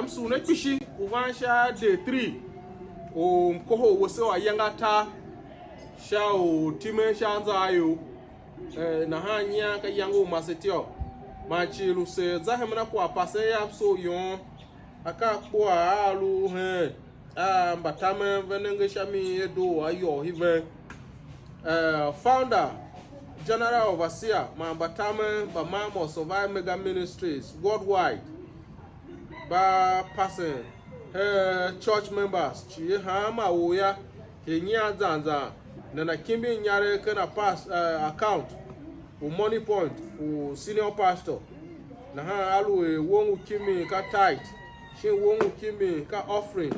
Msu ne pishi uvansha day 3 o mkoho wose wa yangata sha o time sha nzayo na hanya ka yango masetio machilu se zahemna kwa pase ya so yon aka kwa alu mbatame venenge shami edo ayo hive founder general overseer mambatame ba mamo survive mega ministries worldwide ba person church members Shie hama woya henya zanza na kimbi nyare kana pass account o money point o senior pastor na ha alu wongu kimi ka tithe shi wongu kimi ka offering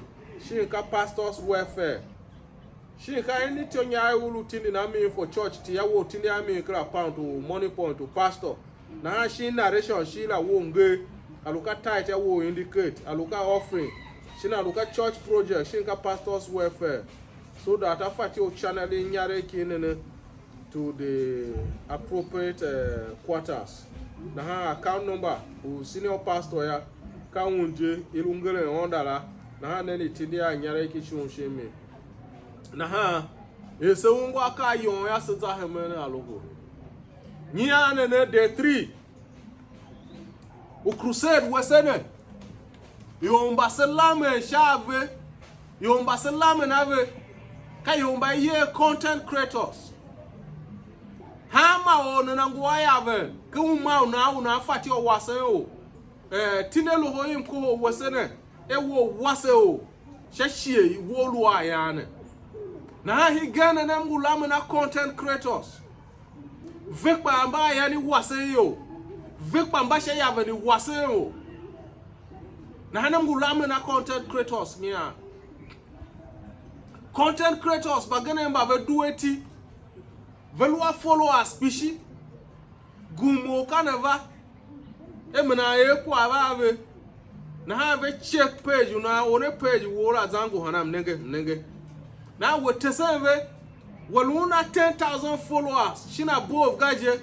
shi ka pastors welfare shi ka any tonya ulu tindi na me for church ti yawo tindi ami kra pound o money point o pastor na ha shi narration shi la wonge aluka tithe yawo indicate aluka offering shi na aluka church project shi ka pastors welfare so that after you channeling nyare kinene to the appropriate quarters. Na ha account number o senior pastor ya ka unje ilungere ondala na ha neni tidia nyare kichun sheme. Na ha ese ungwa ka yon ya seza hemene alogo. Nya nene day 3 o crusade wesene yomba selame shave yomba selame nave kayomba ye content creators hama o na ngwa yave kuma una fati o wase o tinelo hoyim ko wesene ewo wase o Shie wolu ayane na hi gana na ngulama na content creators vekpa amba yani wase yo vekpa amba she yave ni wase o na hana ngulama na content creators nya content creators bagana mba ve dueti velwa follow species gumo kanava emna ekwa ave na have check page na one page wora zangu hanam nenge na weteseve waluna 10,000 followers shina above gaje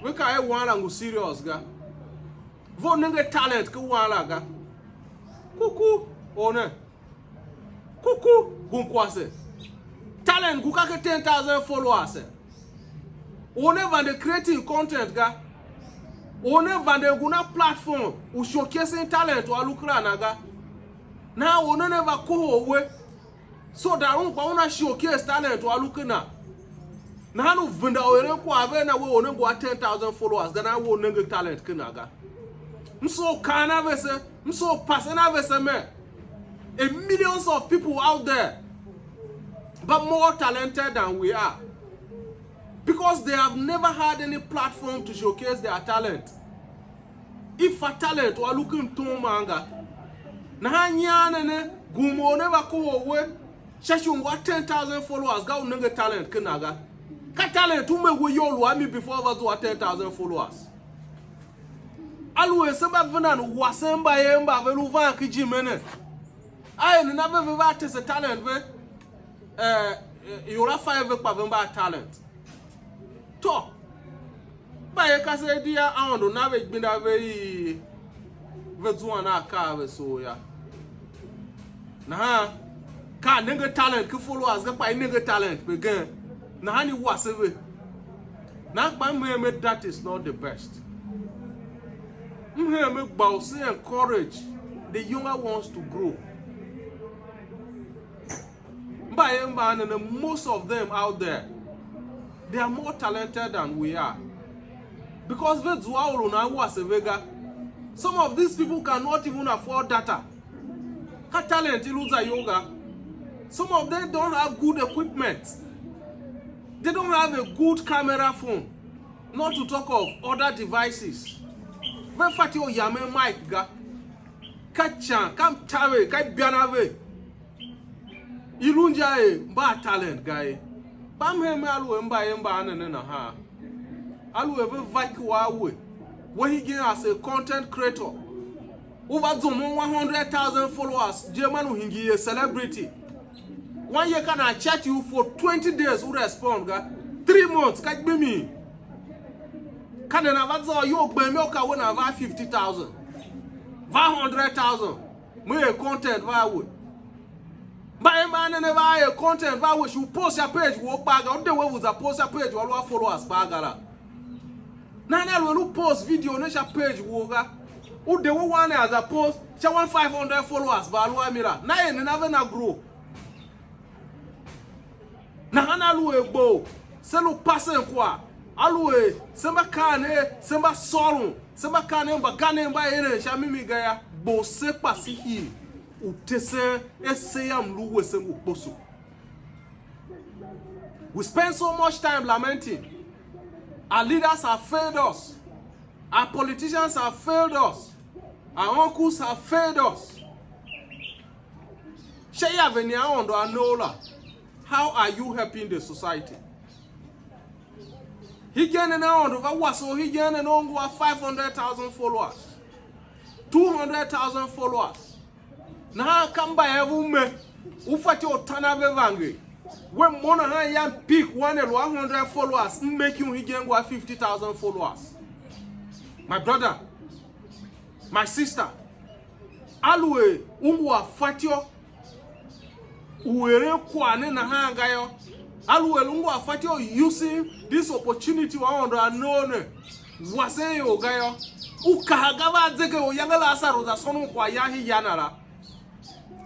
we ka e wala ngu serious ga vo nenge talent ku wala ga kuku one kuku gunkwase talent gukake 10,000 followers one vande creating content ga one vande guna platform u showcasing talent wa lukrana ga na one never ko we so that una showcase talent wa lukna na hanu vunda ore ko ave na we one go 10,000 followers ga na we one talent kina ga mso kana vese mso pasena vese me a millions of people out there but more talented than we are because they have never had any platform to showcase their talent. If a talent or looking to manga na hanyana ne gumo never ko we shashun what 10,000 followers ga unenge talent kinaga ka talent ume we yolu ami before over 10,000 followers alwe seba vena no wasemba yemba velu van kijimene ay ni na ve va tese talent ve yola 5 kwa vemba talent to ba ye ka se dia ando na ve gbinda ve zuwa na ka ve so ya na ha ka nenge talent ki followers ga pa nenge talent be gan na hani waseve na pa me that is not the best. Me encourage the younger ones to grow. And most of them out there, they are more talented than we are. Because some of these people cannot even afford data. Talent yoga. Some of them don't have good equipment. They don't have a good camera phone. Not to talk of other devices. When fatio yame mic ga kachan kam tawe kai bianave ilunja ba talent guy bam he me alu emba anene na ha alu eve vakiwa we when he get as a content creator over 100,000 followers German hingi a celebrity 1 year can I chat you for 20 days who respond ga 3 months kai be me can never you when I 50,000, 100,000. Me content va we. By man never content va we you post your page wo bag on the way with a post your page all followers bagara. Nana when you post video on your page wo ga. Who the one as a post, she want 500 followers, but I mira. Na ye never na grow. Na hana luwe bo, se lu passe kwa. Aluwe, semba kane, semba solon, semba kane mba gane mba ene, shamimi gaya, bo se pasi hi. Utese eseyam luwe sembu posu. We spend so much time lamenting. Our leaders have failed us. Our politicians have failed us. Our uncles have failed us. Shie how are you helping the society? He gained an hour so he gained an over 500,000 followers, 200,000 followers. Now come by a woman who fought your Tanavevangi. When Mona young pick 100 followers, making he gain 50,000 followers. My brother, my sister, alwe umwa fatio uwere kwane na hangayo alwe umwa fatio using this opportunity wa ondo anone wase yo gayo ukahagaba zeke oyangala asaro za sonu kwa yahi yanara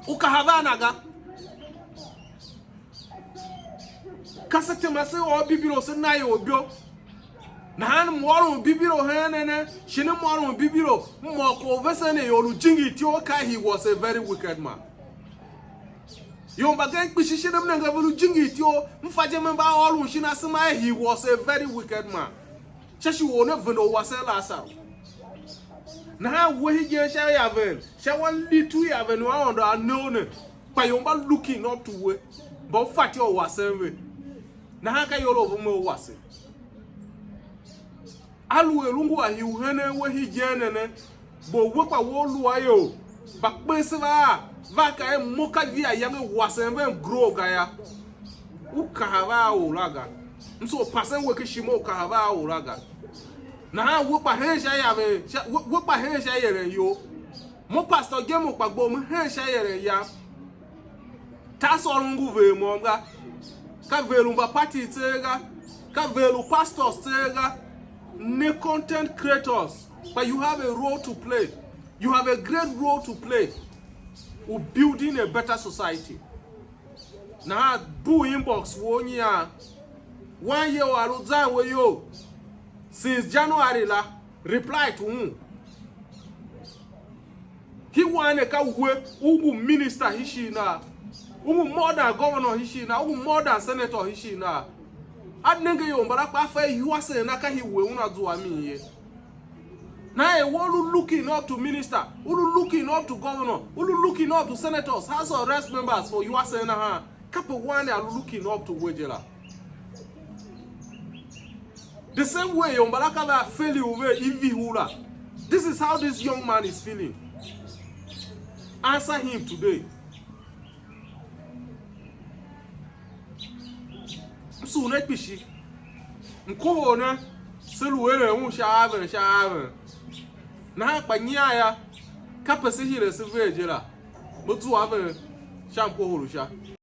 ukahavana ga kasete mase o bibiro se na yo obio na han mwaro bibiro henene shine mwaro bibiro mwako vesene yolu jingi tio ka he was a very wicked man. Yomba gang pishishe dem nanga velu jingi tio mfaje memba olu shina sema he was a very wicked man. Chashi wona vendo wasela asa. Na ha we je sha yaven sha wan litu yaven wa ondo anone pa yomba looking up to we but fati o wasenwe na ha ka yolo vumo wase. Alu elungu a hiuhene we hijenene bo wekwa wolu ayo bakpese va ka moka via yange wasembe grow gaya ukahava ulaga mso pasen we kishimo ukahava ulaga na ha wekwa hensha yabe wekwa hensha yere yo mo pastor gemo pagbo mo hensha yere ya ta so lungu ve mo nga ka velu mba party tega ka velu pastors tega ne content creators, but you have a role to play. You have a great role to play with building a better society. Now, boo inbox 1 year. 1 year or yo. Since January la reply to him. He want a ugu minister hishina. Ugu more than governor hishina. Ugu more than senator hishina. Adnenge yo mbarakpa fa yuase naka hiwe una duami ye. Na e wolu looking up to minister, wolu looking up to governor, wolu looking up to senators, house of rest members for yuase na ha. Kapo one are looking up to wejela. The same way yo mbaraka ba fail over ivi hula. This is how this young man is feeling. Answer him today. So let me see. Mkohona seluwele shaven. Na panyaya kapesi hile sevejela. Mutu ave shamko holusha.